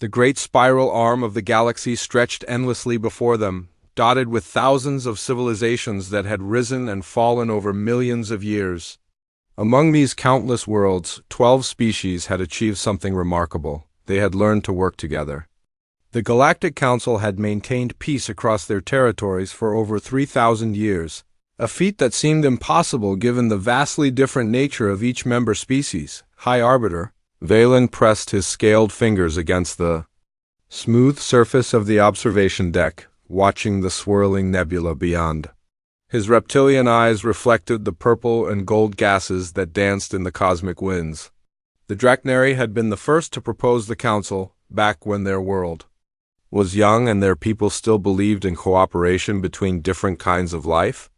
The great spiral arm of the galaxy stretched endlessly before them, dotted with thousands of civilizations that had risen and fallen over millions of years. Among these countless worlds, 12 species had achieved something remarkable. They had learned to work together. The Galactic Council had maintained peace across their territories for over 3,000 years, a feat that seemed impossible given the vastly different nature of each member species. High Arbiter, Valen pressed his scaled fingers against the smooth surface of the observation deck, watching the swirling nebula beyond. His reptilian eyes reflected the purple and gold gases that danced in the cosmic winds. The Draknari had been the first to propose the council, back when their world was young and their people still believed in cooperation between different kinds of life.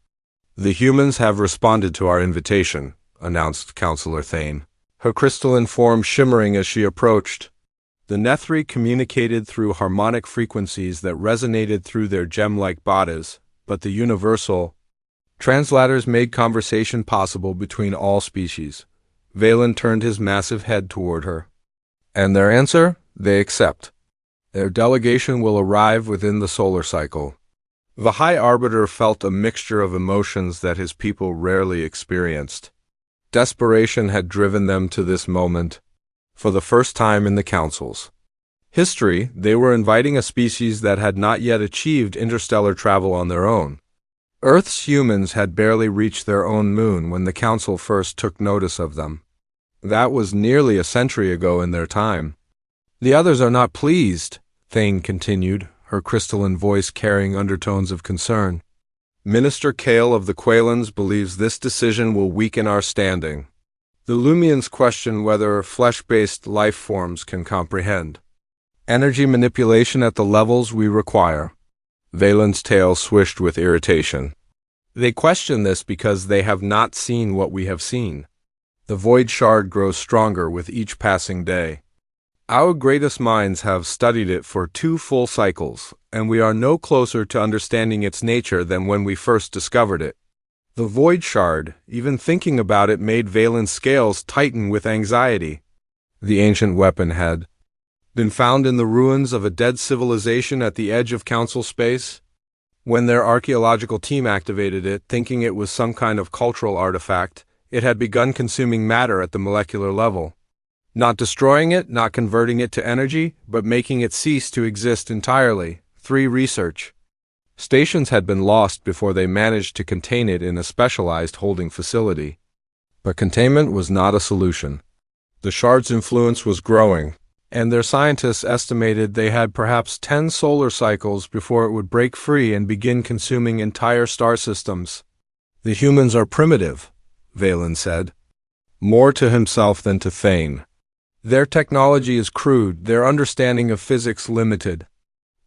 "The humans have responded to our invitation," announced Councillor Thane, her crystalline form shimmering as she approached. The Nethri communicated through harmonic frequencies that resonated through their gem-like bodies, but the universal translators made conversation possible between all species. Valen turned his massive head toward her. "And their answer? They accept. Their delegation will arrive within the solar cycle." The High Arbiter felt a mixture of emotions that his people rarely experienced. Desperation had driven them to this moment. For the first time in the Council's history, they were inviting a species that had not yet achieved interstellar travel on their own. Earth's humans had barely reached their own moon when the Council first took notice of them. That was nearly a century ago in their time. "The others are not pleased," Thane continued, her crystalline voice carrying undertones of concern. "Minister Kale of the Quailans believes this decision will weaken our standing. The Lumians question whether flesh-based life forms can comprehend energy manipulation at the levels we require." Valen's tail swished with irritation. "They question this because they have not seen what we have seen. The void shard grows stronger with each passing day. Our greatest minds have studied it for 2 full cycles, and we are no closer to understanding its nature than when we first discovered it." The void shard, even thinking about it, made Valen's scales tighten with anxiety. The ancient weapon had been found in the ruins of a dead civilization at the edge of Council space. When their archaeological team activated it, thinking it was some kind of cultural artifact, it had begun consuming matter at the molecular level. Not destroying it, not converting it to energy, but making it cease to exist entirely. 3 research stations had been lost before they managed to contain it in a specialized holding facility. But containment was not a solution. The shard's influence was growing, and their scientists estimated they had perhaps 10 solar cycles before it would break free and begin consuming entire star systems. "The humans are primitive," Valen said, more to himself than to Thane. "Their technology is crude, their understanding of physics limited.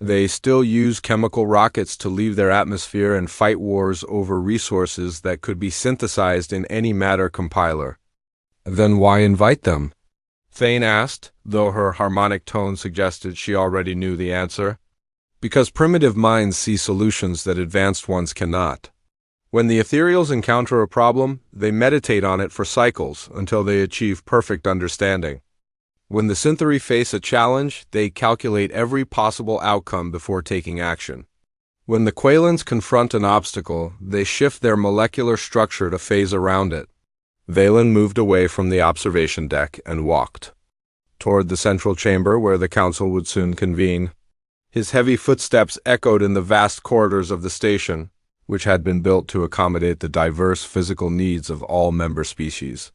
They still use chemical rockets to leave their atmosphere and fight wars over resources that could be synthesized in any matter compiler." "Then why invite them?" Thane asked, though her harmonic tone suggested she already knew the answer. "Because primitive minds see solutions that advanced ones cannot. When the ethereals encounter a problem, they meditate on it for cycles until they achieve perfect understanding. When the Syntheri face a challenge, they calculate every possible outcome before taking action. When the Quailans confront an obstacle, they shift their molecular structure to phase around it." Valen moved away from the observation deck and walked toward the central chamber where the council would soon convene. His heavy footsteps echoed in the vast corridors of the station, which had been built to accommodate the diverse physical needs of all member species.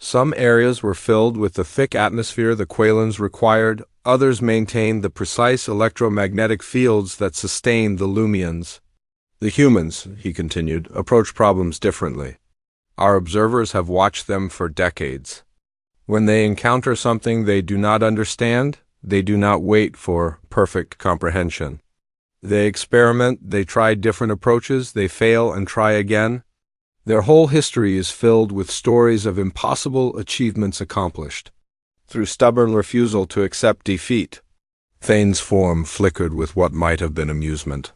Some areas were filled with the thick atmosphere the Quailans required, others maintained the precise electromagnetic fields that sustained the Lumians. "The humans," he continued, "approach problems differently. Our observers have watched them for decades. When they encounter something they do not understand, they do not wait for perfect comprehension. They experiment, they try different approaches, they fail and try again. Their whole history is filled with stories of impossible achievements accomplished through stubborn refusal to accept defeat." Thane's form flickered with what might have been amusement.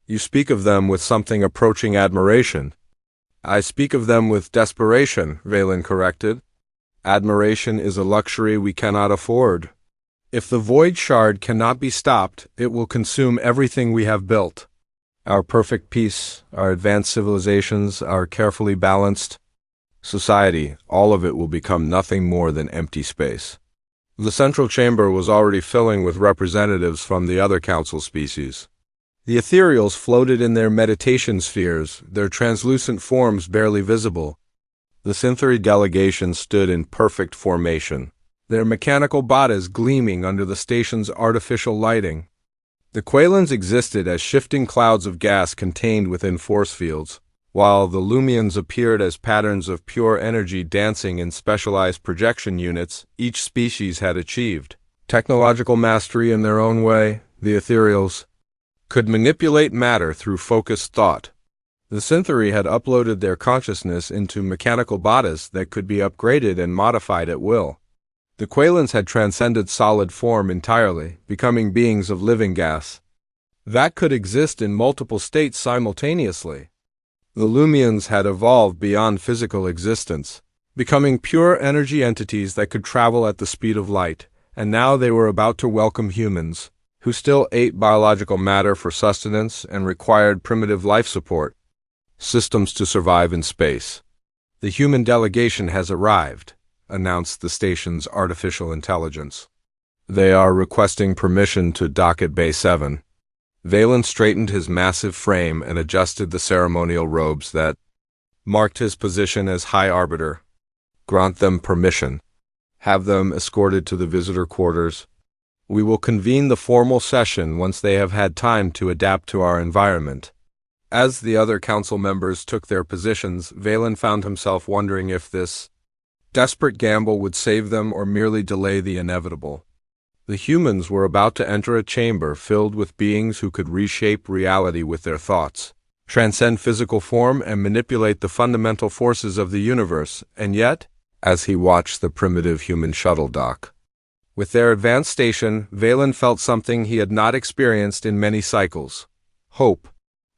"You speak of them with something approaching admiration." "I speak of them with desperation," Valen corrected. "Admiration is a luxury we cannot afford." If the void shard cannot be stopped, it will consume everything we have built. Our perfect peace, our advanced civilizations, our carefully balanced society, all of it will become nothing more than empty space. The central chamber was already filling with representatives from the other council species. The ethereals floated in their meditation spheres, their translucent forms barely visible. The Synthery delegation stood in perfect formation, their mechanical bodies gleaming under the station's artificial lighting. The Quailans existed as shifting clouds of gas contained within force fields, while the Lumians appeared as patterns of pure energy dancing in specialized projection units. Each species had achieved technological mastery in their own way. The ethereals could manipulate matter through focused thought. The Synthery had uploaded their consciousness into mechanical bodies that could be upgraded and modified at will. The Quailans had transcended solid form entirely, becoming beings of living gas that could exist in multiple states simultaneously. The Lumians had evolved beyond physical existence, becoming pure energy entities that could travel at the speed of light, and now they were about to welcome humans, who still ate biological matter for sustenance and required primitive life support systems to survive in space. The human delegation has arrived, announced the station's artificial intelligence. They are requesting permission to dock at Bay 7. Valen straightened his massive frame and adjusted the ceremonial robes that marked his position as High Arbiter. Grant them permission. Have them escorted to the visitor quarters. We will convene the formal session once they have had time to adapt to our environment. As the other council members took their positions, Valen found himself wondering if this desperate gamble would save them or merely delay the inevitable. The humans were about to enter a chamber filled with beings who could reshape reality with their thoughts, transcend physical form, and manipulate the fundamental forces of the universe. And yet, as he watched the primitive human shuttle dock with their advanced station, Valen felt something he had not experienced in many cycles: hope.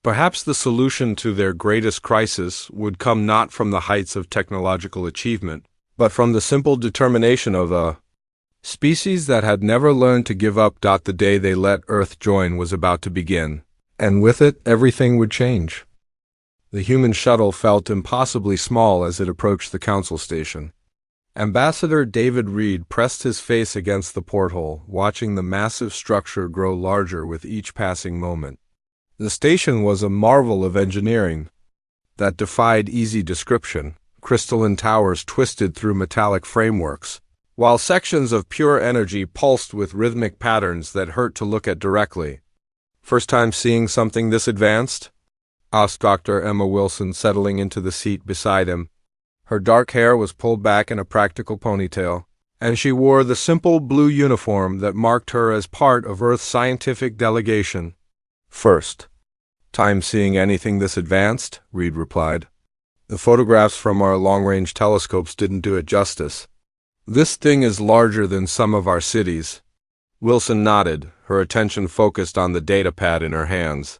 Perhaps the solution to their greatest crisis would come not from the heights of technological achievement, but from the simple determination of a species that had never learned to give up. The day they let Earth join was about to begin, and with it, everything would change. The human shuttle felt impossibly small as it approached the council station. Ambassador David Reed pressed his face against the porthole, watching the massive structure grow larger with each passing moment. The station was a marvel of engineering that defied easy description. Crystalline towers twisted through metallic frameworks, while sections of pure energy pulsed with rhythmic patterns that hurt to look at directly. First time seeing something this advanced? Asked Dr. Emma Wilson, settling into the seat beside him. Her dark hair was pulled back in a practical ponytail, and she wore the simple blue uniform that marked her as part of Earth's scientific delegation. First time seeing anything this advanced, Reed replied. The photographs from our long-range telescopes didn't do it justice. This thing is larger than some of our cities. Wilson nodded, her attention focused on the data pad in her hands.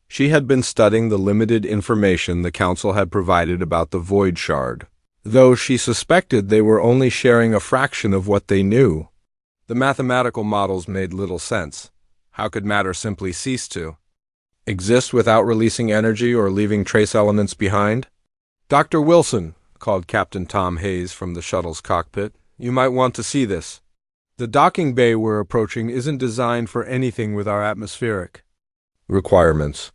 She had been studying the limited information the council had provided about the void shard, though she suspected they were only sharing a fraction of what they knew. The mathematical models made little sense. How could matter simply cease to exist without releasing energy or leaving trace elements behind? Dr. Wilson, called Captain Tom Hayes from the shuttle's cockpit, you might want to see this. The docking bay we're approaching isn't designed for anything with our atmospheric requirements.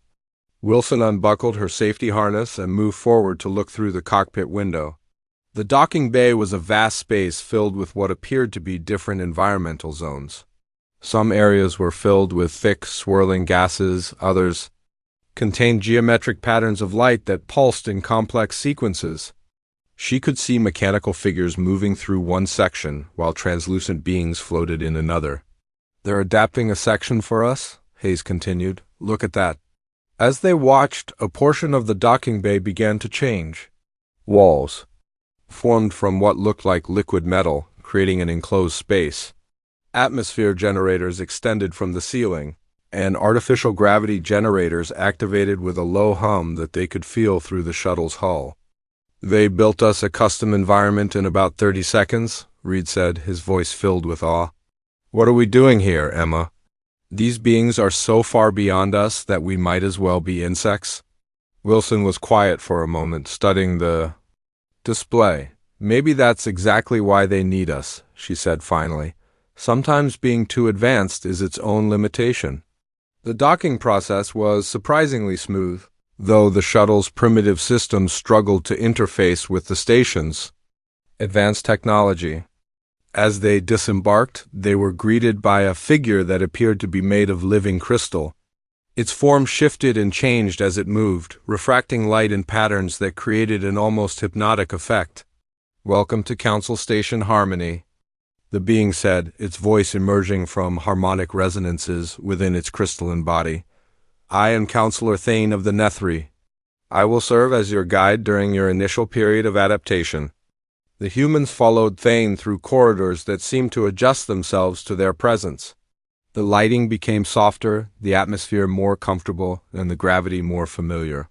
Wilson unbuckled her safety harness and moved forward to look through the cockpit window. The docking bay was a vast space filled with what appeared to be different environmental zones. Some areas were filled with thick, swirling gases, others contained geometric patterns of light that pulsed in complex sequences. She could see mechanical figures moving through one section, while translucent beings floated in another. They're adapting a section for us, Hayes continued. Look at that. As they watched, a portion of the docking bay began to change. Walls formed from what looked like liquid metal, creating an enclosed space. Atmosphere generators extended from the ceiling, and artificial gravity generators activated with a low hum that they could feel through the shuttle's hull. They built us a custom environment in about 30 seconds, Reed said, his voice filled with awe. What are we doing here, Emma? These beings are so far beyond us that we might as well be insects. Wilson was quiet for a moment, studying the display. Maybe that's exactly why they need us, she said finally. Sometimes being too advanced is its own limitation. The docking process was surprisingly smooth, though the shuttle's primitive systems struggled to interface with the station's advanced technology. As they disembarked, they were greeted by a figure that appeared to be made of living crystal. Its form shifted and changed as it moved, refracting light in patterns that created an almost hypnotic effect. "Welcome to Council Station Harmony," the being said, its voice emerging from harmonic resonances within its crystalline body. "I am Counselor Thane of the Nethri. I will serve as your guide during your initial period of adaptation." The humans followed Thane through corridors that seemed to adjust themselves to their presence. The lighting became softer, the atmosphere more comfortable, and the gravity more familiar.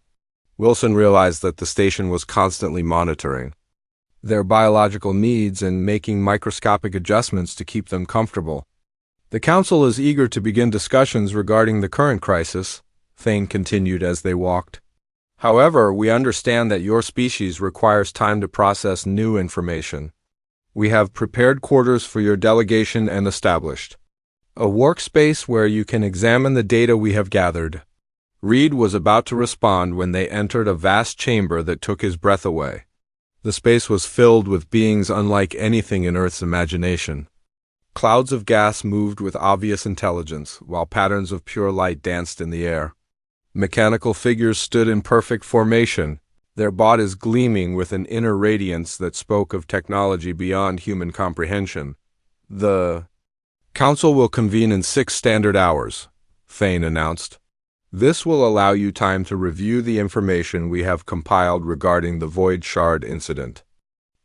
Wilson realized that the station was constantly monitoring their biological needs and making microscopic adjustments to keep them comfortable. "The Council is eager to begin discussions regarding the current crisis," Thane continued as they walked. "However, we understand that your species requires time to process new information. We have prepared quarters for your delegation and established a workspace where you can examine the data we have gathered." Reed was about to respond when they entered a vast chamber that took his breath away. The space was filled with beings unlike anything in Earth's imagination. Clouds of gas moved with obvious intelligence, while patterns of pure light danced in the air. Mechanical figures stood in perfect formation, their bodies gleaming with an inner radiance that spoke of technology beyond human comprehension. "The Council will convene in 6 standard hours," Thane announced. "This will allow you time to review the information we have compiled regarding the Void Shard incident."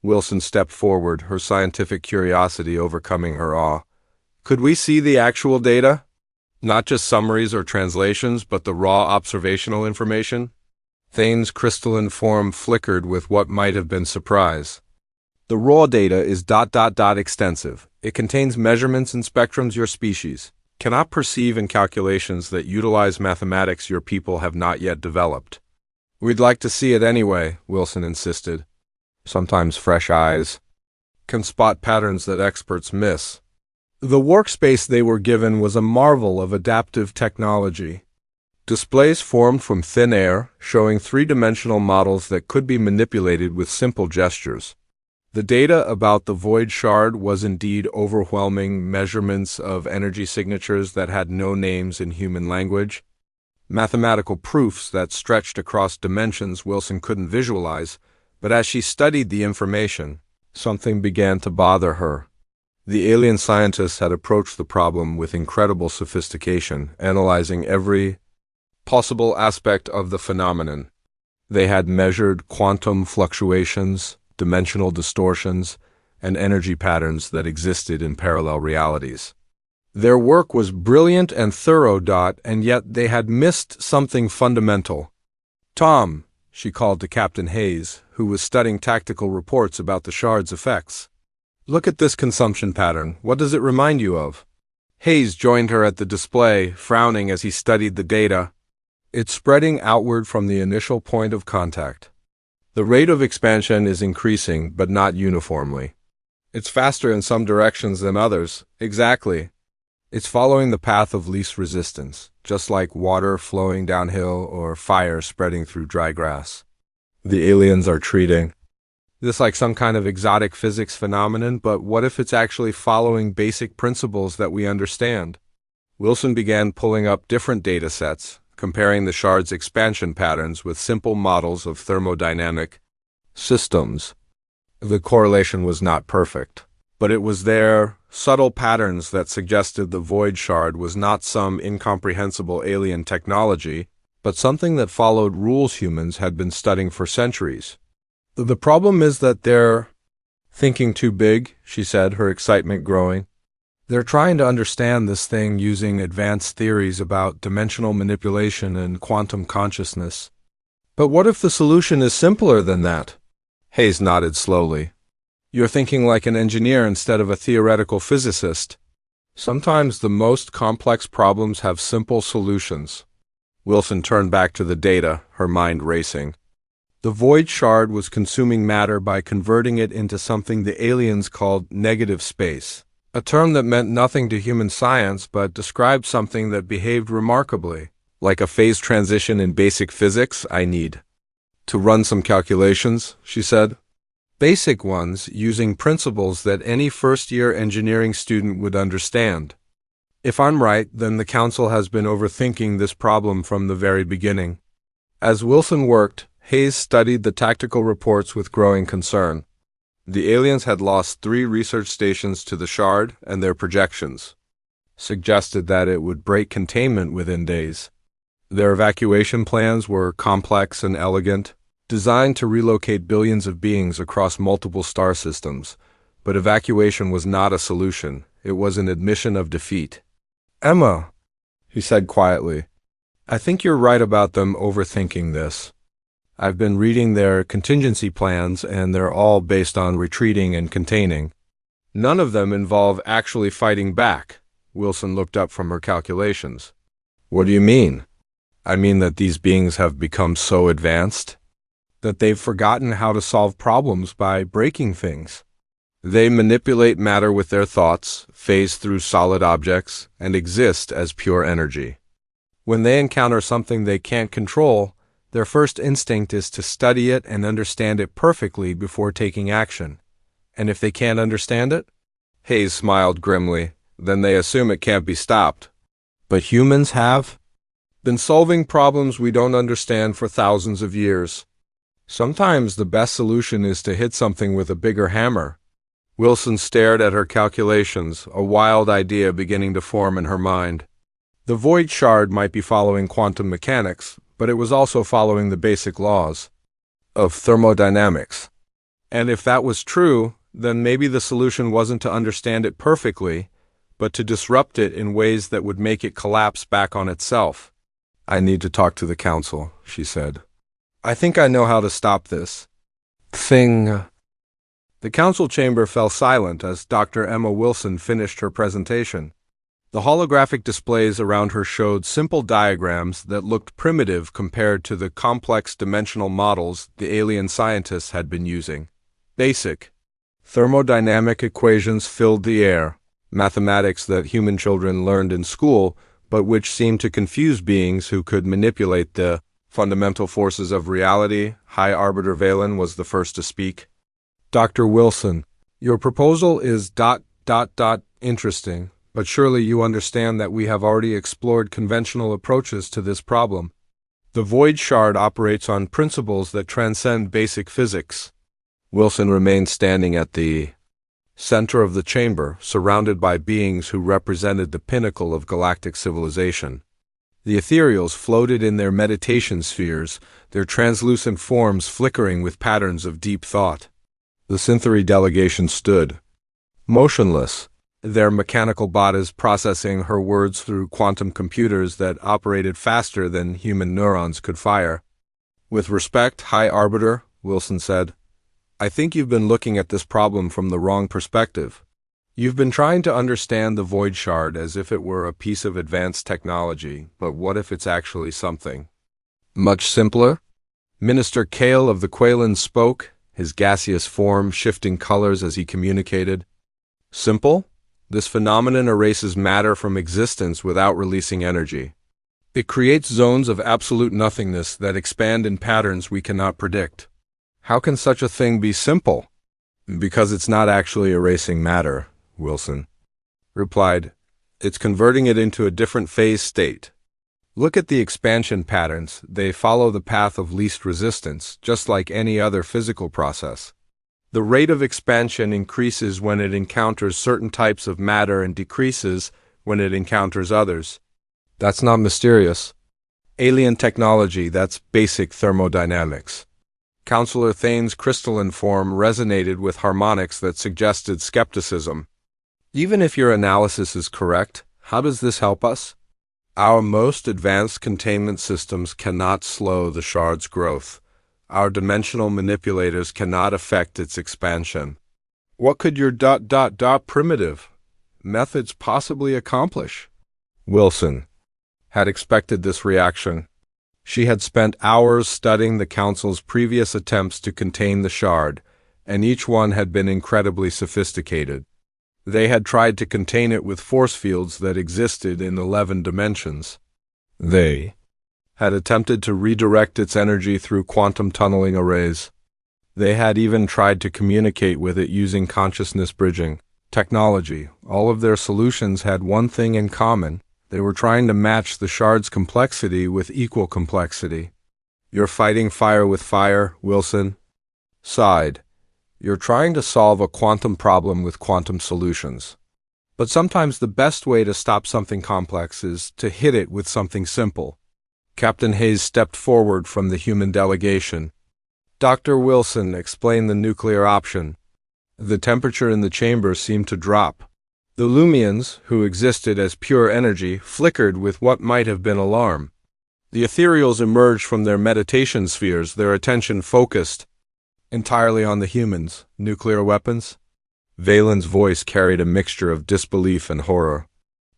Wilson stepped forward, her scientific curiosity overcoming her awe. "Could we see the actual data? Not just summaries or translations, but the raw observational information?" Thane's crystalline form flickered with what might have been surprise. "The raw data is ... extensive. It contains measurements and spectrums your species cannot perceive and calculations that utilize mathematics your people have not yet developed." "We'd like to see it anyway," Wilson insisted. "Sometimes fresh eyes can spot patterns that experts miss." The workspace they were given was a marvel of adaptive technology. Displays formed from thin air, showing 3-dimensional models that could be manipulated with simple gestures. The data about the Void Shard was indeed overwhelming, measurements of energy signatures that had no names in human language, mathematical proofs that stretched across dimensions Wilson couldn't visualize, but as she studied the information, something began to bother her. The alien scientists had approached the problem with incredible sophistication, analyzing every possible aspect of the phenomenon. They had measured quantum fluctuations, dimensional distortions, and energy patterns that existed in parallel realities. Their work was brilliant and thorough, and yet they had missed something fundamental. "Tom," she called to Captain Hayes, who was studying tactical reports about the shard's effects. "Look at this consumption pattern. What does it remind you of?" Hayes joined her at the display, frowning as he studied the data. "It's spreading outward from the initial point of contact. The rate of expansion is increasing, but not uniformly. It's faster in some directions than others." "Exactly. It's following the path of least resistance, just like water flowing downhill or fire spreading through dry grass. The aliens are treating this like some kind of exotic physics phenomenon, but what if it's actually following basic principles that we understand?" Wilson began pulling up different data sets, comparing the shard's expansion patterns with simple models of thermodynamic systems. The correlation was not perfect, but it was there, subtle patterns that suggested the Void Shard was not some incomprehensible alien technology, but something that followed rules humans had been studying for centuries. "The problem is that they're thinking too big," she said, her excitement growing. "They're trying to understand this thing using advanced theories about dimensional manipulation and quantum consciousness. But what if the solution is simpler than that?" Hayes nodded slowly. "You're thinking like an engineer instead of a theoretical physicist." Sometimes the most complex problems have simple solutions. Wilson turned back to the data, her mind racing. The void shard was consuming matter by converting it into something the aliens called negative space, a term that meant nothing to human science but described something that behaved remarkably, like a phase transition in basic physics. I need to run some calculations, she said. Basic ones, using principles that any first-year engineering student would understand. If I'm right, then the Council has been overthinking this problem from the very beginning. As Wilson worked, Hayes studied the tactical reports with growing concern. The aliens had lost 3 research stations to the shard, and their projections suggested that it would break containment within days. Their evacuation plans were complex and elegant, designed to relocate billions of beings across multiple star systems, but evacuation was not a solution. It was an admission of defeat. "Emma," he said quietly, "I think you're right about them overthinking this. I've been reading their contingency plans, and they're all based on retreating and containing. None of them involve actually fighting back." Wilson looked up from her calculations. "What do you mean?" "I mean that these beings have become so advanced that they've forgotten how to solve problems by breaking things. They manipulate matter with their thoughts, phase through solid objects, and exist as pure energy. When they encounter something they can't control, their first instinct is to study it and understand it perfectly before taking action. And if they can't understand it?" Hayes smiled grimly. "Then they assume it can't be stopped." "But humans have been solving problems we don't understand for thousands of years. Sometimes the best solution is to hit something with a bigger hammer." Wilson stared at her calculations, a wild idea beginning to form in her mind. The void shard might be following quantum mechanics, but it was also following the basic laws of thermodynamics. And if that was true, then maybe the solution wasn't to understand it perfectly, but to disrupt it in ways that would make it collapse back on itself. "I need to talk to the Council," she said. "I think I know how to stop this thing." The council chamber fell silent as Dr. Emma Wilson finished her presentation. The holographic displays around her showed simple diagrams that looked primitive compared to the complex dimensional models the alien scientists had been using. Basic thermodynamic equations filled the air, mathematics that human children learned in school, but which seemed to confuse beings who could manipulate the fundamental forces of reality. High Arbiter Valen was the first to speak. "Dr. Wilson, your proposal is ... interesting, but surely you understand that we have already explored conventional approaches to this problem. The void shard operates on principles that transcend basic physics." Wilson remained standing at the center of the chamber, surrounded by beings who represented the pinnacle of galactic civilization. The ethereals floated in their meditation spheres, their translucent forms flickering with patterns of deep thought. The Synthery delegation stood, motionless, their mechanical bodies processing her words through quantum computers that operated faster than human neurons could fire. "With respect, High Arbiter," Wilson said, "I think you've been looking at this problem from the wrong perspective. You've been trying to understand the void shard as if it were a piece of advanced technology, but what if it's actually something much simpler?" Minister Kale of the Quailans spoke, his gaseous form shifting colors as he communicated. "Simple? This phenomenon erases matter from existence without releasing energy. It creates zones of absolute nothingness that expand in patterns we cannot predict. How can such a thing be simple?" "Because it's not actually erasing matter," Wilson replied. "It's converting it into a different phase state. Look at the expansion patterns. They follow the path of least resistance, just like any other physical process. The rate of expansion increases when it encounters certain types of matter and decreases when it encounters others. That's not mysterious. Alien technology, that's basic thermodynamics." Counselor Thane's crystalline form resonated with harmonics that suggested skepticism. "Even if your analysis is correct, how does this help us? Our most advanced containment systems cannot slow the shard's growth. Our dimensional manipulators cannot affect its expansion. What could your ... primitive methods possibly accomplish? Wilson had expected this reaction. She had spent hours studying the Council's previous attempts to contain the shard, and each one had been incredibly sophisticated. They had tried to contain it with force fields that existed in 11 dimensions. They had attempted to redirect its energy through quantum tunneling arrays. They had even tried to communicate with it using consciousness bridging technology. All of their solutions had one thing in common. They were trying to match the shard's complexity with equal complexity. "You're fighting fire with fire," Wilson sighed. "You're trying to solve a quantum problem with quantum solutions. But sometimes the best way to stop something complex is to hit it with something simple." Captain Hayes stepped forward from the human delegation. "Dr. Wilson, explain the nuclear option." The temperature in the chamber seemed to drop. The Lumians, who existed as pure energy, flickered with what might have been alarm. The ethereals emerged from their meditation spheres, their attention focused entirely on the humans. "Nuclear weapons?" Valen's voice carried a mixture of disbelief and horror.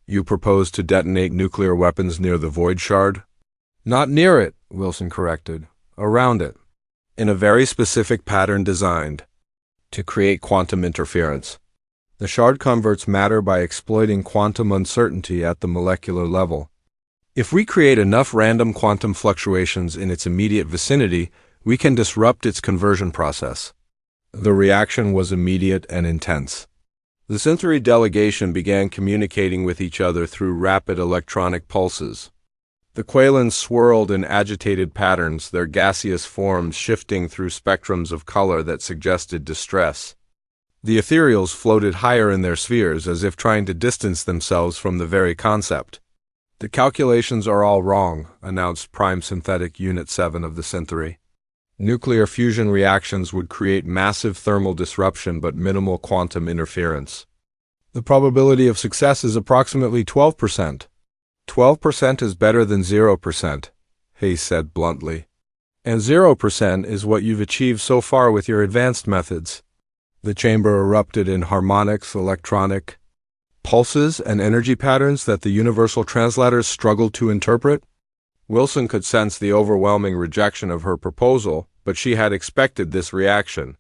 "You propose to detonate nuclear weapons near the void shard?" "Not near it," Wilson corrected. "Around it. In a very specific pattern designed to create quantum interference. The shard converts matter by exploiting quantum uncertainty at the molecular level. If we create enough random quantum fluctuations in its immediate vicinity, we can disrupt its conversion process." The reaction was immediate and intense. The Synthery delegation began communicating with each other through rapid electronic pulses. The Quailans swirled in agitated patterns, their gaseous forms shifting through spectrums of color that suggested distress. The ethereals floated higher in their spheres, as if trying to distance themselves from the very concept. "The calculations are all wrong," announced Prime Synthetic Unit 7 of the Synthery. "Nuclear fusion reactions would create massive thermal disruption but minimal quantum interference. The probability of success is approximately 12%. 12% is better than 0%, Hayes said bluntly. "And 0% is what you've achieved so far with your advanced methods." The chamber erupted in harmonics, electronic pulses, and energy patterns that the universal translators struggled to interpret. Wilson could sense the overwhelming rejection of her proposal, but she had expected this reaction.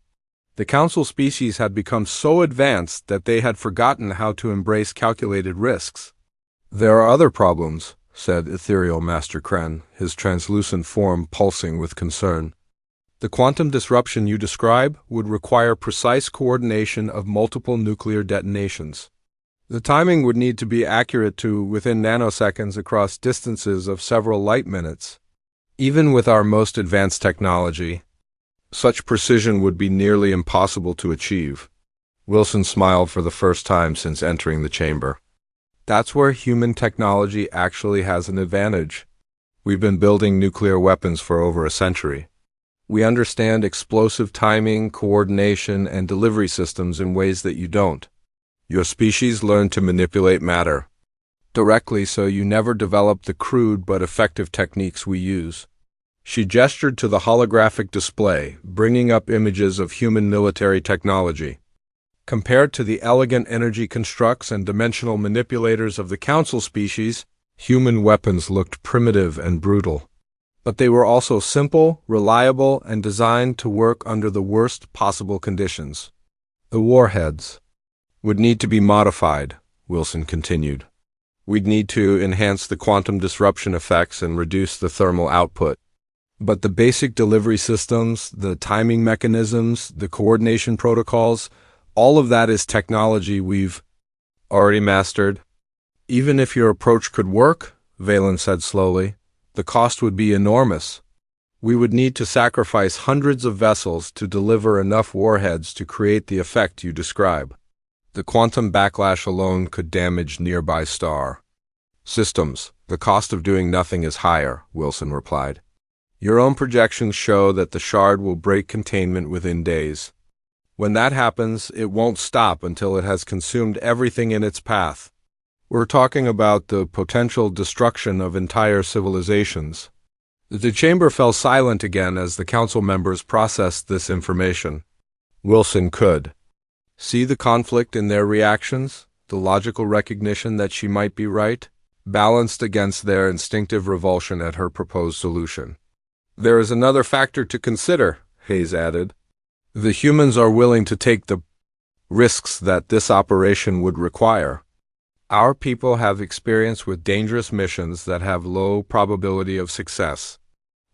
The Council species had become so advanced that they had forgotten how to embrace calculated risks. "There are other problems," said Ethereal Master Kren, his translucent form pulsing with concern. "The quantum disruption you describe would require precise coordination of multiple nuclear detonations. The timing would need to be accurate to within nanoseconds across distances of several light minutes. Even with our most advanced technology, such precision would be nearly impossible to achieve." Wilson smiled for the first time since entering the chamber. "That's where human technology actually has an advantage. We've been building nuclear weapons for over a century. We understand explosive timing, coordination, and delivery systems in ways that you don't. Your species learned to manipulate matter directly, so you never developed the crude but effective techniques we use." She gestured to the holographic display, bringing up images of human military technology. Compared to the elegant energy constructs and dimensional manipulators of the Council species, human weapons looked primitive and brutal. But they were also simple, reliable, and designed to work under the worst possible conditions. "The warheads would need to be modified," Wilson continued. "We'd need to enhance the quantum disruption effects and reduce the thermal output. But the basic delivery systems, the timing mechanisms, the coordination protocols, all of that is technology we've already mastered. Even if your approach could work," Valen said slowly, "the cost would be enormous. We would need to sacrifice hundreds of vessels to deliver enough warheads to create the effect you describe. The quantum backlash alone could damage nearby star systems. The cost of doing nothing is higher," Wilson replied. "Your own projections show that the shard will break containment within days. When that happens, it won't stop until it has consumed everything in its path. We're talking about the potential destruction of entire civilizations." The chamber fell silent again as the Council members processed this information. Wilson could see the conflict in their reactions. the logical recognition that she might be right, balanced against their instinctive revulsion at her proposed solution. There is another factor to consider, Hayes added. The humans are willing to take the risks that this operation would require. Our people have experience with dangerous missions that have low probability of success.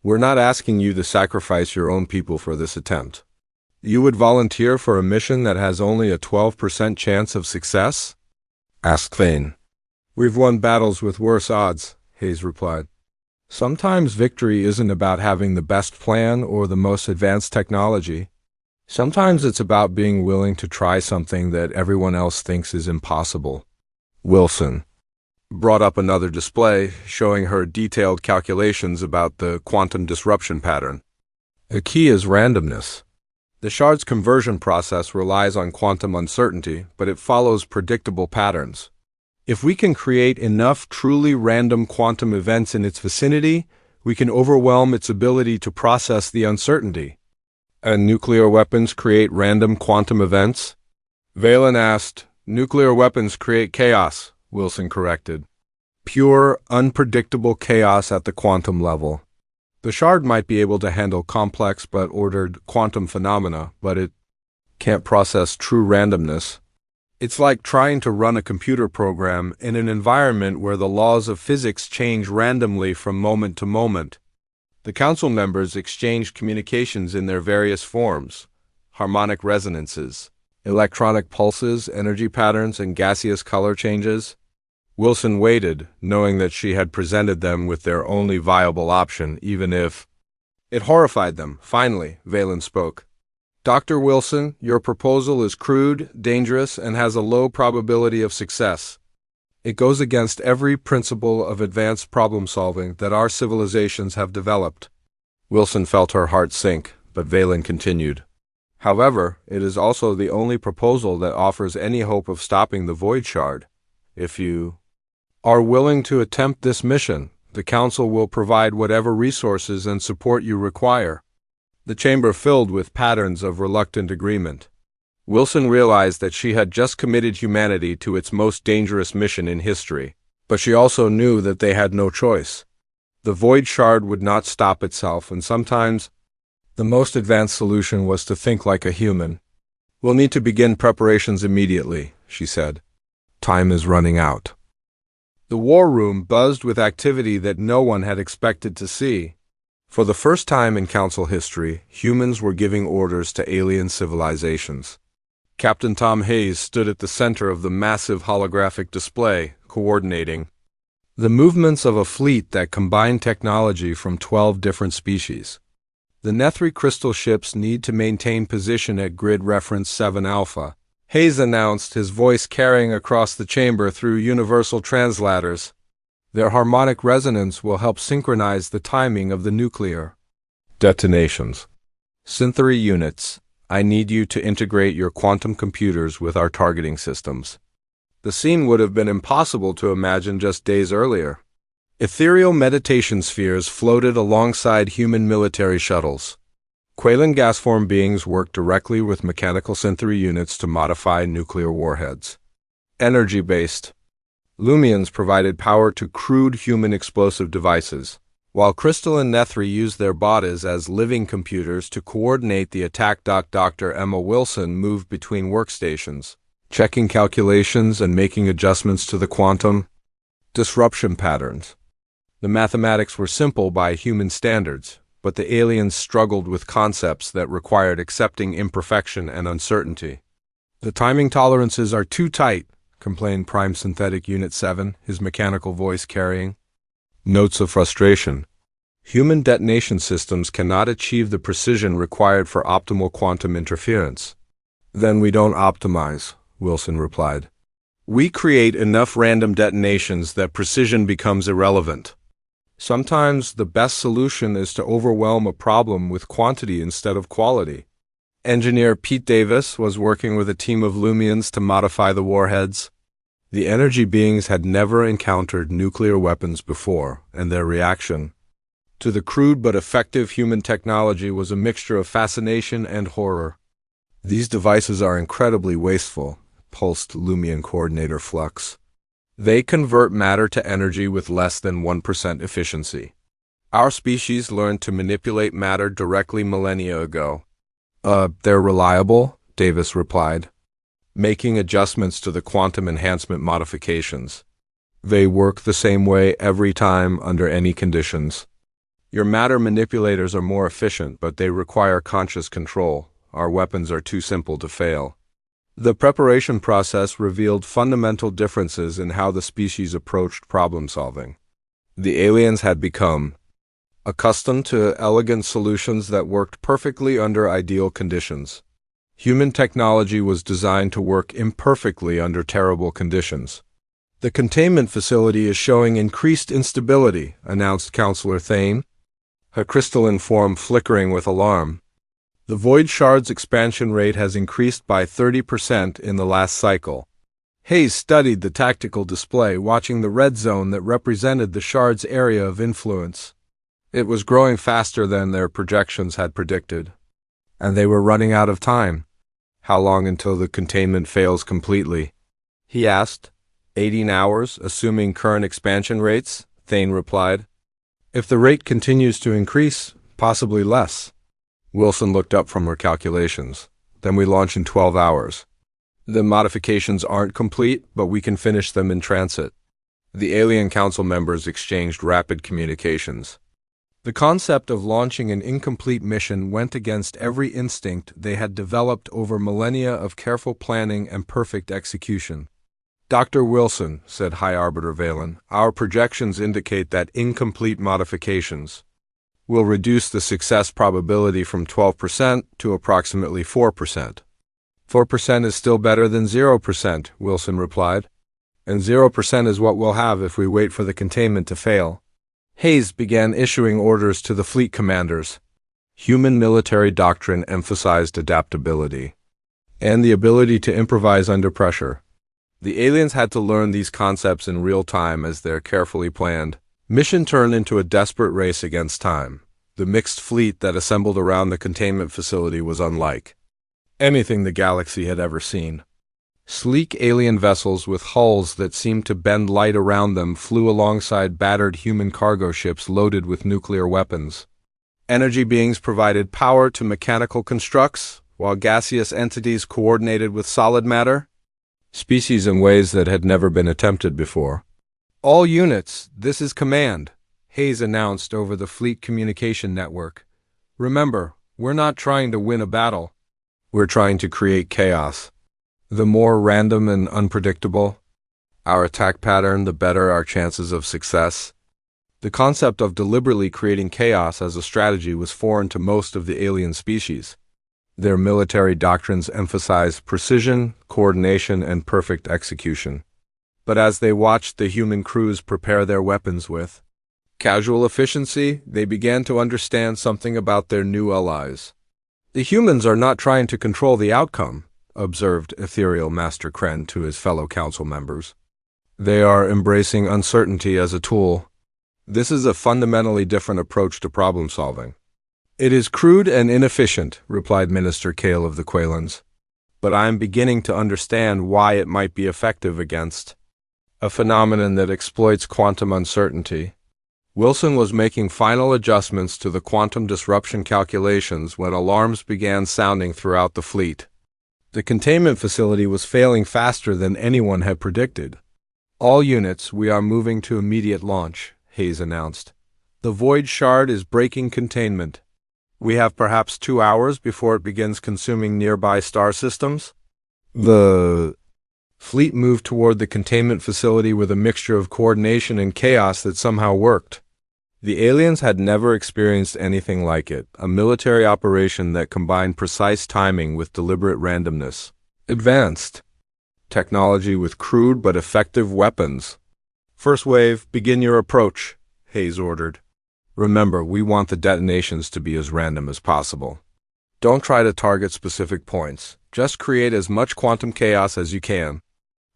We're not asking you to sacrifice your own people for this attempt. You would volunteer for a mission that has only a 12% chance of success? Asked Thane. We've won battles with worse odds, Hayes replied. Sometimes victory isn't about having the best plan or the most advanced technology. Sometimes it's about being willing to try something that everyone else thinks is impossible. Wilson brought up another display showing her detailed calculations about the quantum disruption pattern. The key is randomness. The shard's conversion process relies on quantum uncertainty, but it follows predictable patterns. If we can create enough truly random quantum events in its vicinity, we can overwhelm its ability to process the uncertainty. And nuclear weapons create random quantum events? Valen asked. Nuclear weapons create chaos, Wilson corrected. Pure, unpredictable chaos at the quantum level. The shard might be able to handle complex but ordered quantum phenomena, but it can't process true randomness. It's like trying to run a computer program in an environment where the laws of physics change randomly from moment to moment. The council members exchanged communications in their various forms: harmonic resonances, electronic pulses, energy patterns, and gaseous color changes. Wilson waited, knowing that she had presented them with their only viable option, even if it horrified them. Finally, Valen spoke. Dr. Wilson, your proposal is crude, dangerous, and has a low probability of success. It goes against every principle of advanced problem-solving that our civilizations have developed. Wilson felt her heart sink, but Valen continued. However, it is also the only proposal that offers any hope of stopping the Void Shard. If you are willing to attempt this mission, the Council will provide whatever resources and support you require. The chamber filled with patterns of reluctant agreement. Wilson realized that she had just committed humanity to its most dangerous mission in history, but she also knew that they had no choice. The Void Shard would not stop itself, and sometimes the most advanced solution was to think like a human. We'll need to begin preparations immediately, she said. Time is running out. The war room buzzed with activity that no one had expected to see. For the first time in Council history, humans were giving orders to alien civilizations. Captain Tom Hayes stood at the center of the massive holographic display, coordinating the movements of a fleet that combined technology from 12 different species. The Nethri crystal ships need to maintain position at grid reference 7 Alpha, Hayes announced, his voice carrying across the chamber through universal translators. Their harmonic resonance will help synchronize the timing of the nuclear detonations. Synthery units, I need you to integrate your quantum computers with our targeting systems. The scene would have been impossible to imagine just days earlier. Ethereal meditation spheres floated alongside human military shuttles. Quaylan gas-form beings worked directly with mechanical synthery units to modify nuclear warheads. Energy-based. Lumians provided power to crude human explosive devices, while Crystal and Nethri used their bodies as living computers to coordinate the attack. Dr. Emma Wilson moved between workstations, checking calculations and making adjustments to the quantum disruption patterns. The mathematics were simple by human standards, but the aliens struggled with concepts that required accepting imperfection and uncertainty. The timing tolerances are too tight, complained Prime Synthetic Unit 7, his mechanical voice carrying notes of frustration. Human detonation systems cannot achieve the precision required for optimal quantum interference. Then we don't optimize, Wilson replied. We create enough random detonations that precision becomes irrelevant. Sometimes the best solution is to overwhelm a problem with quantity instead of quality. Engineer Pete Davis was working with a team of Lumians to modify the warheads. The energy beings had never encountered nuclear weapons before, and their reaction to the crude but effective human technology was a mixture of fascination and horror. These devices are incredibly wasteful, pulsed Lumion coordinator flux. They convert matter to energy with less than 1% efficiency. Our species learned to manipulate matter directly millennia ago. They're reliable, Davis replied, making adjustments to the quantum enhancement modifications. They work the same way every time under any conditions. Your matter manipulators are more efficient, but they require conscious control. Our weapons are too simple to fail. The preparation process revealed fundamental differences in how the species approached problem solving. The aliens had become accustomed to elegant solutions that worked perfectly under ideal conditions. Human technology was designed to work imperfectly under terrible conditions. The containment facility is showing increased instability, announced Counselor Thane, her crystalline form flickering with alarm. The void shard's expansion rate has increased by 30% in the last cycle. Hayes studied the tactical display, watching the red zone that represented the shard's area of influence. It was growing faster than their projections had predicted. And they were running out of time. How long until the containment fails completely? He asked. 18 hours, assuming current expansion rates, Thane replied. If the rate continues to increase, possibly less. Wilson looked up from her calculations. Then we launch in 12 hours. The modifications aren't complete, but we can finish them in transit. The Alien Council members exchanged rapid communications. The concept of launching an incomplete mission went against every instinct they had developed over millennia of careful planning and perfect execution. Dr. Wilson, said High Arbiter Valen, our projections indicate that incomplete modifications will reduce the success probability from 12% to approximately 4%. 4% is still better than 0%, Wilson replied. And 0% is what we'll have if we wait for the containment to fail. Hayes began issuing orders to the fleet commanders. Human military doctrine emphasized adaptability and the ability to improvise under pressure. The aliens had to learn these concepts in real time as their carefully planned mission turned into a desperate race against time. The mixed fleet that assembled around the containment facility was unlike anything the galaxy had ever seen. Sleek alien vessels with hulls that seemed to bend light around them flew alongside battered human cargo ships loaded with nuclear weapons. Energy beings provided power to mechanical constructs, while gaseous entities coordinated with solid matter, species in ways that had never been attempted before. All units, this is command, Hayes announced over the fleet communication network. Remember, we're not trying to win a battle. We're trying to create chaos. The more random and unpredictable our attack pattern, the better our chances of success. The concept of deliberately creating chaos as a strategy was foreign to most of the alien species. Their military doctrines emphasized precision, coordination, and perfect execution. But as they watched the human crews prepare their weapons with casual efficiency, they began to understand something about their new allies. The humans are not trying to control the outcome, observed Ethereal Master Kren to his fellow council members. They are embracing uncertainty as a tool. This is a fundamentally different approach to problem solving. It is crude and inefficient, replied Minister Kale of the Quailans. But I am beginning to understand why it might be effective against a phenomenon that exploits quantum uncertainty. Wilson was making final adjustments to the quantum disruption calculations when alarms began sounding throughout the fleet. The containment facility was failing faster than anyone had predicted. All units, we are moving to immediate launch, Hayes announced. The void shard is breaking containment. We have perhaps 2 hours before it begins consuming nearby star systems. The fleet moved toward the containment facility with a mixture of coordination and chaos that somehow worked. The aliens had never experienced anything like it, a military operation that combined precise timing with deliberate randomness. Advanced technology with crude but effective weapons. First wave, begin your approach, Hayes ordered. Remember, we want the detonations to be as random as possible. Don't try to target specific points. Just create as much quantum chaos as you can.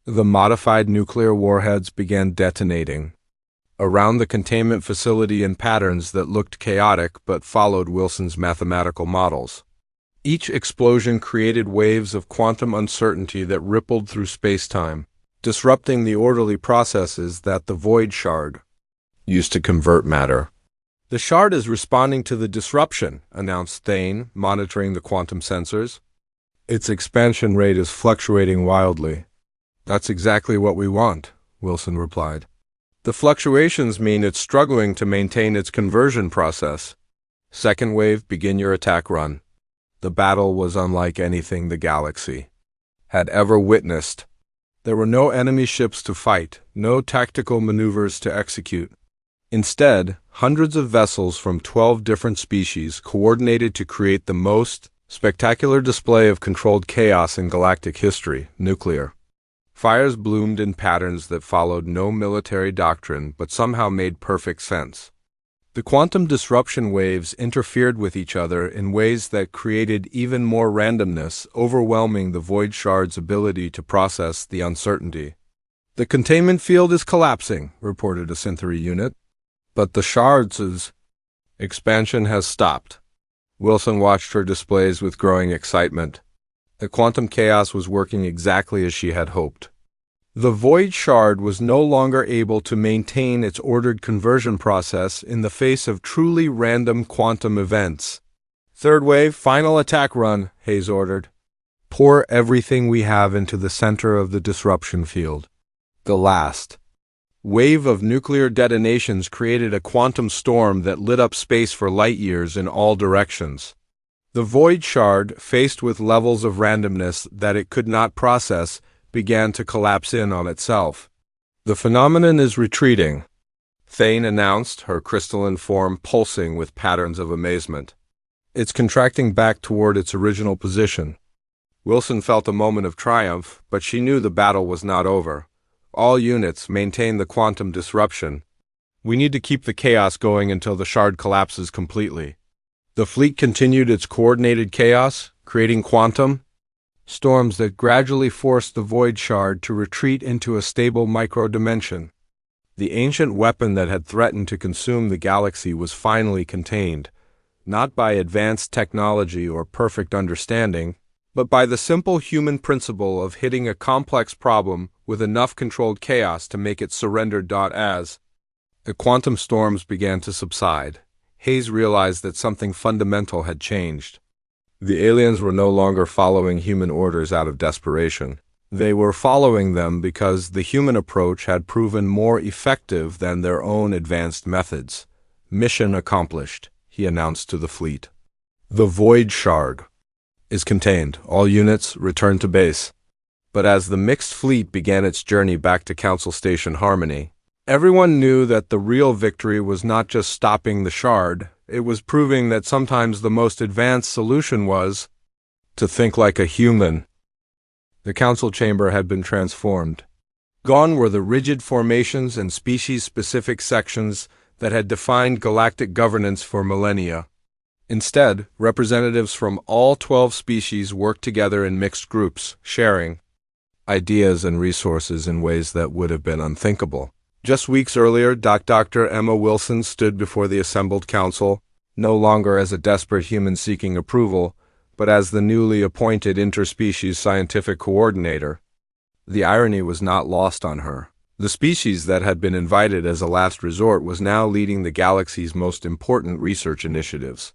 The modified nuclear warheads began detonating around the containment facility in patterns that looked chaotic but followed Wilson's mathematical models. Each explosion created waves of quantum uncertainty that rippled through space-time, disrupting the orderly processes that the void shard used to convert matter. "The shard is responding to the disruption," announced Thane, monitoring the quantum sensors. "Its expansion rate is fluctuating wildly." "That's exactly what we want," Wilson replied. "The fluctuations mean it's struggling to maintain its conversion process." "Second wave, begin your attack run." The battle was unlike anything the galaxy had ever witnessed. There were no enemy ships to fight, no tactical maneuvers to execute. Instead, hundreds of vessels from 12 different species coordinated to create the most spectacular display of controlled chaos in galactic history: nuclear. Fires bloomed in patterns that followed no military doctrine but somehow made perfect sense. The quantum disruption waves interfered with each other in ways that created even more randomness, overwhelming the void shard's ability to process the uncertainty. "The containment field is collapsing," reported a Synthery unit. "But the shard's expansion has stopped." Wilson watched her displays with growing excitement. The quantum chaos was working exactly as she had hoped. The void shard was no longer able to maintain its ordered conversion process in the face of truly random quantum events. "Third wave, final attack run," Hayes ordered. "Pour everything we have into the center of the disruption field." The last wave of nuclear detonations created a quantum storm that lit up space for light years in all directions. The void shard, faced with levels of randomness that it could not process, began to collapse in on itself. "The phenomenon is retreating," Thane announced, her crystalline form pulsing with patterns of amazement. "It's contracting back toward its original position." Wilson felt a moment of triumph, but she knew the battle was not over. "All units, maintain the quantum disruption. We need to keep the chaos going until the shard collapses completely." The fleet continued its coordinated chaos, creating quantum storms that gradually forced the void shard to retreat into a stable micro-dimension. The ancient weapon that had threatened to consume the galaxy was finally contained, not by advanced technology or perfect understanding, but by the simple human principle of hitting a complex problem with enough controlled chaos to make it surrender. As the quantum storms began to subside, Hayes realized that something fundamental had changed. The aliens were no longer following human orders out of desperation. They were following them because the human approach had proven more effective than their own advanced methods. "Mission accomplished," he announced to the fleet. "The void shard is contained. All units return to base." But as the mixed fleet began its journey back to Council Station Harmony, everyone knew that the real victory was not just stopping the shard, it was proving that sometimes the most advanced solution was to think like a human. The council chamber had been transformed. Gone were the rigid formations and species-specific sections that had defined galactic governance for millennia. Instead, representatives from all 12 species worked together in mixed groups, sharing ideas and resources in ways that would have been unthinkable. Just weeks earlier, Dr. Emma Wilson stood before the assembled council, no longer as a desperate human seeking approval, but as the newly appointed interspecies scientific coordinator. The irony was not lost on her. The species that had been invited as a last resort was now leading the galaxy's most important research initiatives.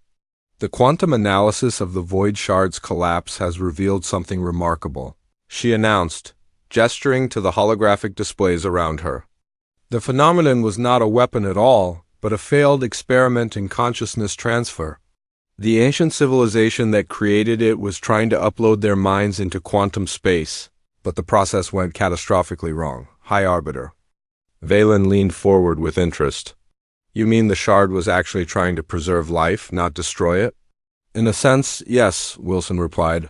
"The quantum analysis of the void shard's collapse has revealed something remarkable," she announced, gesturing to the holographic displays around her. "The phenomenon was not a weapon at all, but a failed experiment in consciousness transfer. The ancient civilization that created it was trying to upload their minds into quantum space, but the process went catastrophically wrong. High Arbiter." Valen leaned forward with interest. "You mean the shard was actually trying to preserve life, not destroy it?" "In a sense, yes," Wilson replied.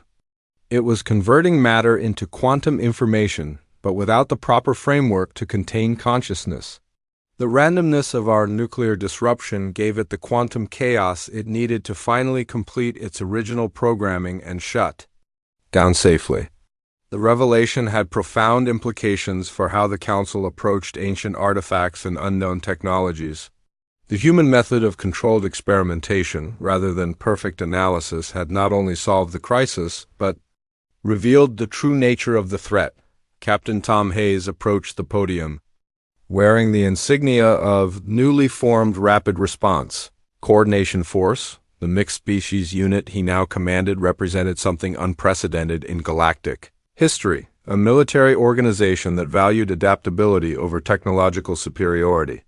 "It was converting matter into quantum information, but without the proper framework to contain consciousness. The randomness of our nuclear disruption gave it the quantum chaos it needed to finally complete its original programming and shut down safely." The revelation had profound implications for how the Council approached ancient artifacts and unknown technologies. The human method of controlled experimentation, rather than perfect analysis, had not only solved the crisis, but revealed the true nature of the threat. Captain Tom Hayes approached the podium, wearing the insignia of newly formed Rapid Response Coordination Force. The mixed species unit he now commanded represented something unprecedented in galactic history, a military organization that valued adaptability over technological superiority.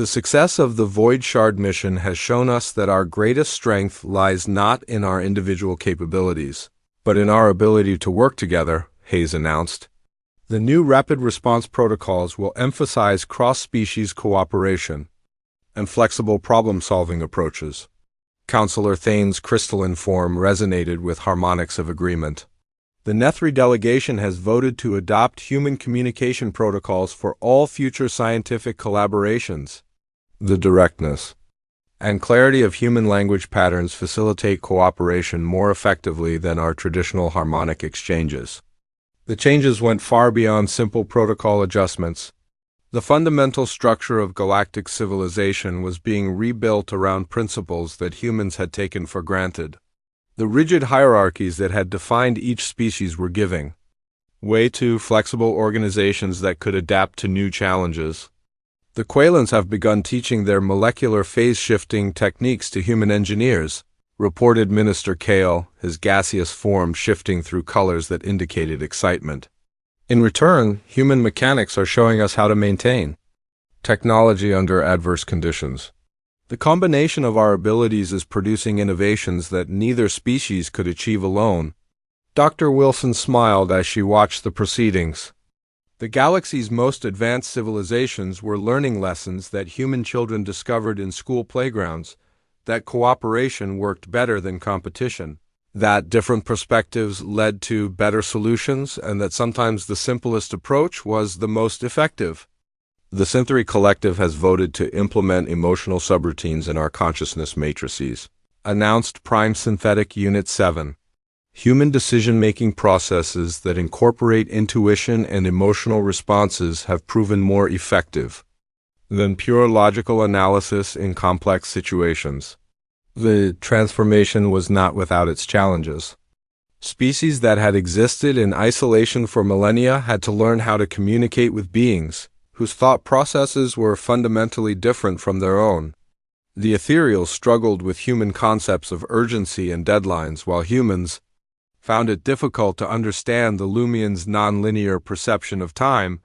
The success of the Void Shard mission has shown us that our greatest strength lies not in our individual capabilities, but in our ability to work together, Hayes announced. The new rapid response protocols will emphasize cross-species cooperation and flexible problem-solving approaches. Counselor Thane's crystalline form resonated with harmonics of agreement. The Nethri delegation has voted to adopt human communication protocols for all future scientific collaborations. The directness and clarity of human language patterns facilitate cooperation more effectively than our traditional harmonic exchanges. The changes went far beyond simple protocol adjustments. The fundamental structure of galactic civilization was being rebuilt around principles that humans had taken for granted. The rigid hierarchies that had defined each species were giving way to flexible organizations that could adapt to new challenges. The Quailans have begun teaching their molecular phase-shifting techniques to human engineers, reported Minister Kale, his gaseous form shifting through colors that indicated excitement. In return, human mechanics are showing us how to maintain technology under adverse conditions. The combination of our abilities is producing innovations that neither species could achieve alone. Dr. Wilson smiled as she watched the proceedings. The galaxy's most advanced civilizations were learning lessons that human children discovered in school playgrounds, that cooperation worked better than competition, that different perspectives led to better solutions, and that sometimes the simplest approach was the most effective. The Synthery Collective has voted to implement emotional subroutines in our consciousness matrices, announced Prime Synthetic Unit 7. Human decision-making processes that incorporate intuition and emotional responses have proven more effective than pure logical analysis in complex situations. The transformation was not without its challenges. Species that had existed in isolation for millennia had to learn how to communicate with beings whose thought processes were fundamentally different from their own. The ethereal struggled with human concepts of urgency and deadlines, while humans found it difficult to understand the Lumians' nonlinear perception of time,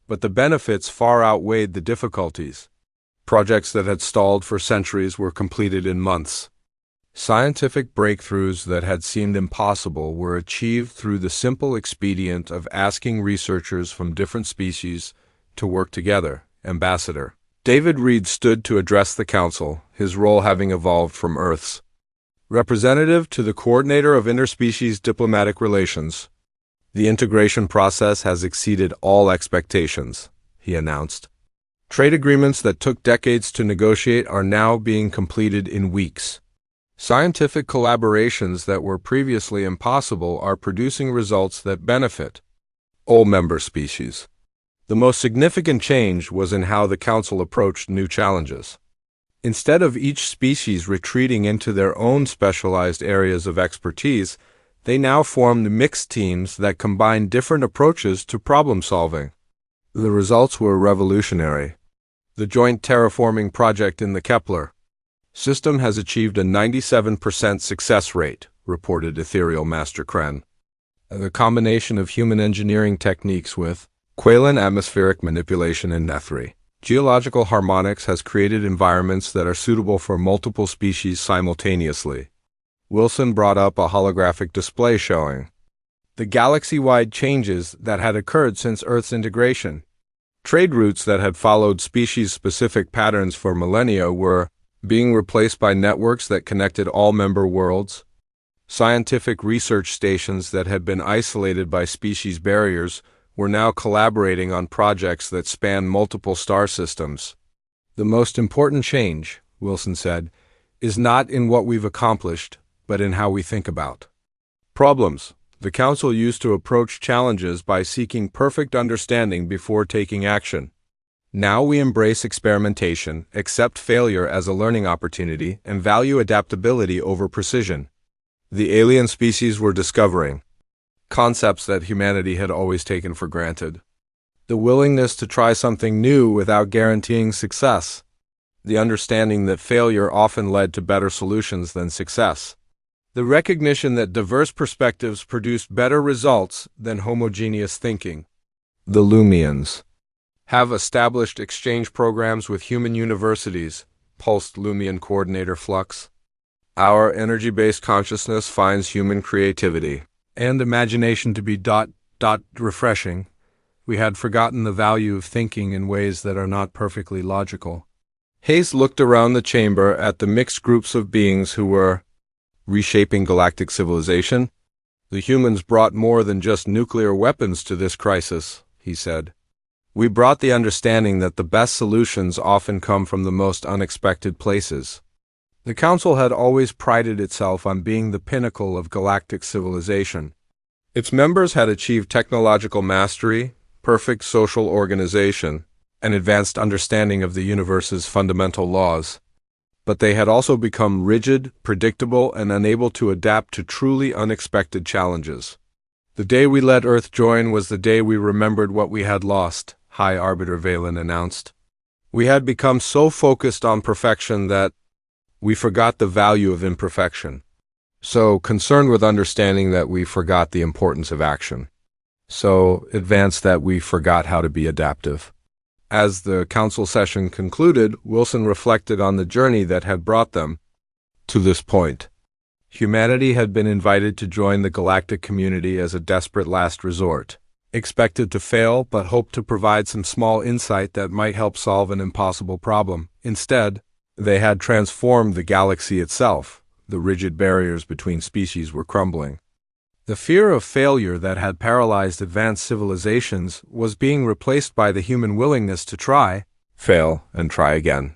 but the benefits far outweighed the difficulties. Projects that had stalled for centuries were completed in months. Scientific breakthroughs that had seemed impossible were achieved through the simple expedient of asking researchers from different species to work together. Ambassador David Reed stood to address the Council, his role having evolved from Earth's representative to the coordinator of interspecies diplomatic relations. The integration process has exceeded all expectations, he announced. Trade agreements that took decades to negotiate are now being completed in weeks. Scientific collaborations that were previously impossible are producing results that benefit all member species. The most significant change was in how the Council approached new challenges. Instead of each species retreating into their own specialized areas of expertise, they now formed mixed teams that combined different approaches to problem solving. The results were revolutionary. The joint terraforming project in the Kepler system has achieved a 97% success rate, reported Ethereal Master Kren. The combination of human engineering techniques with Qualan atmospheric manipulation and Nethri geological harmonics has created environments that are suitable for multiple species simultaneously. Wilson brought up a holographic display showing the galaxy-wide changes that had occurred since Earth's integration. Trade routes that had followed species-specific patterns for millennia were being replaced by networks that connected all member worlds. Scientific research stations that had been isolated by species barriers were now collaborating on projects that span multiple star systems. The most important change, Wilson said, is not in what we've accomplished, but in how we think about problems. The Council used to approach challenges by seeking perfect understanding before taking action. Now we embrace experimentation, accept failure as a learning opportunity, and value adaptability over precision. The alien species were discovering concepts that humanity had always taken for granted. The willingness to try something new without guaranteeing success. The understanding that failure often led to better solutions than success. The recognition that diverse perspectives produced better results than homogeneous thinking. The Lumians have established exchange programs with human universities, pulsed Lumian coordinator flux. Our energy-based consciousness finds human creativity and imagination to be refreshing. We had forgotten the value of thinking in ways that are not perfectly logical. Hayes looked around the chamber at the mixed groups of beings who were reshaping galactic civilization. The humans brought more than just nuclear weapons to this crisis, he said. We brought the understanding that the best solutions often come from the most unexpected places. The Council had always prided itself on being the pinnacle of galactic civilization. Its members had achieved technological mastery, perfect social organization, and advanced understanding of the universe's fundamental laws. But they had also become rigid, predictable, and unable to adapt to truly unexpected challenges. The day we let Earth join was the day we remembered what we had lost, High Arbiter Valen announced. We had become so focused on perfection that we forgot the value of imperfection. So concerned with understanding that we forgot the importance of action. So advanced that we forgot how to be adaptive. As the council session concluded, Wilson reflected on the journey that had brought them to this point. Humanity had been invited to join the galactic community as a desperate last resort, expected to fail but hoped to provide some small insight that might help solve an impossible problem. Instead, they had transformed the galaxy itself. The rigid barriers between species were crumbling. The fear of failure that had paralyzed advanced civilizations was being replaced by the human willingness to try, fail, and try again.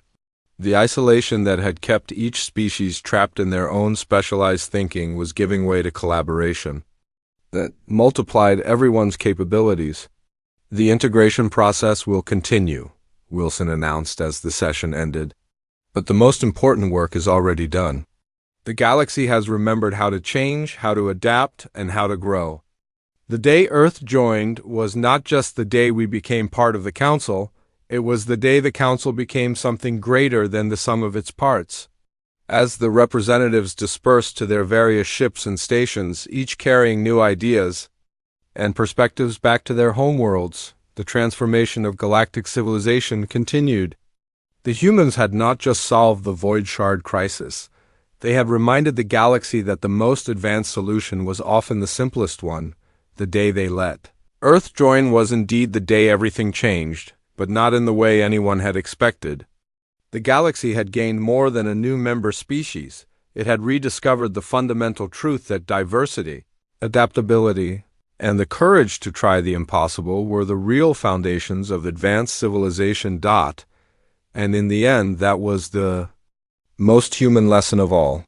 The isolation that had kept each species trapped in their own specialized thinking was giving way to collaboration that multiplied everyone's capabilities. The integration process will continue, Wilson announced as the session ended. But the most important work is already done. The galaxy has remembered how to change, how to adapt, and how to grow. The day Earth joined was not just the day we became part of the Council, it was the day the Council became something greater than the sum of its parts. As the representatives dispersed to their various ships and stations, each carrying new ideas and perspectives back to their homeworlds, the transformation of galactic civilization continued. The humans had not just solved the Void Shard crisis. They had reminded the galaxy that the most advanced solution was often the simplest one, the day they let Earth join was indeed the day everything changed, but not in the way anyone had expected. The galaxy had gained more than a new member species. It had rediscovered the fundamental truth that diversity, adaptability, and the courage to try the impossible were the real foundations of advanced civilization. And in the end, that was the most human lesson of all.